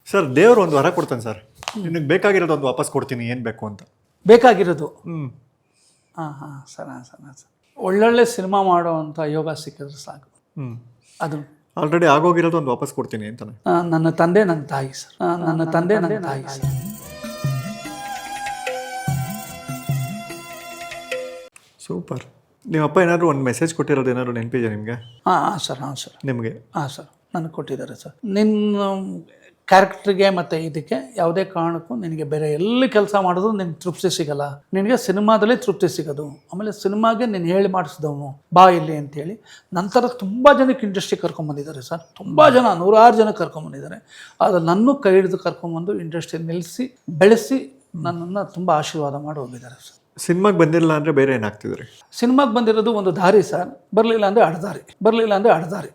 Sir ದೇವರು ಒಂದು ವರ ಕೊಡ್ತಾನೆ ಸರ್, ನಿನಗೆ ಬೇಕಾಗಿರೋದು ಒಂದು ವಾಪಸ್ ಕೊಡ್ತೀನಿ, ಏನು ಬೇಕು ಅಂತ. ಬೇಕಾಗಿರೋದು ಹ್ಞೂ ಹಾಂ ಸರ್ ಒಳ್ಳೊಳ್ಳೆ ಸಿನಿಮಾ ಮಾಡೋವಂಥ ಯೋಗ ಸಿಕ್ಕಿದ್ರೆ ಸಾಕು. ಹ್ಞೂ ಅದು ಆಲ್ರೆಡಿ ಆಗೋಗಿರೋದು ಒಂದು ವಾಪಸ್ ಕೊಡ್ತೀನಿ ಅಂತಾನೆ. ನನ್ನ ತಂದೆ ನನ್ನ ತಾಯಿ ಸರ್, ನನ್ನ ತಂದೆ ನನ್ನ ತಾಯಿ ಸರ್. ಸೂಪರ್. ನಿಮ್ಮ ಅಪ್ಪ ಏನಾದರೂ ಒಂದು ಮೆಸೇಜ್ ಕೊಟ್ಟಿರೋದು ಏನಾದ್ರು ನೆನಪಿದೆಯಾ ನಿಮಗೆ? ಹಾಂ ಸರ್ ನಿಮಗೆ? ಹಾಂ ಸರ್ ನನಗೆ ಕೊಟ್ಟಿದ್ದಾರೆ ಸರ್. ನಿನ್ನ ಕ್ಯಾರೆಕ್ಟ್ರಿಗೆ ಮತ್ತು ಇದಕ್ಕೆ ಯಾವುದೇ ಕಾರಣಕ್ಕೂ ನಿನಗೆ ಬೇರೆ ಎಲ್ಲಿ ಕೆಲಸ ಮಾಡೋದು ನಿನಗೆ ತೃಪ್ತಿ ಸಿಗಲ್ಲ, ನಿನಗೆ ಸಿನಿಮಾದಲ್ಲೇ ತೃಪ್ತಿ ಸಿಗೋದು. ಆಮೇಲೆ ಸಿನಿಮಾಗೆ ನೀನು ಹೇಳಿ ಮಾಡಿಸಿದವನು ಬಾ ಇಲ್ಲಿ ಅಂತೇಳಿ ನಂತರ ತುಂಬ ಜನಕ್ಕೆ ಇಂಡಸ್ಟ್ರಿ ಕರ್ಕೊಂಬಂದಿದ್ದಾರೆ ಸರ್. ತುಂಬ ಜನ, 100 ಜನ ಕರ್ಕೊಂಬಂದಿದ್ದಾರೆ. ಆದರೆ ನನ್ನೂ ಕೈ ಹಿಡಿದು ಕರ್ಕೊಂಬಂದು ಇಂಡಸ್ಟ್ರಿ ನಿಲ್ಲಿಸಿ ಬೆಳೆಸಿ ನನ್ನನ್ನು ತುಂಬ ಆಶೀರ್ವಾದ ಮಾಡಿ ಹೋಗಿದ್ದಾರೆ ಸರ್. ಸಿನಿಮಾಗೆ ಬಂದಿರಲಿಲ್ಲ ಅಂದರೆ ಬೇರೆ ಏನಾಗ್ತಿದ್ರಿ? ಸಿನಿಮಾಗೆ ಬಂದಿರೋದು ಒಂದು ದಾರಿ ಸರ್, ಬರಲಿಲ್ಲ ಅಂದರೆ ಅಡ್ದಾರಿ.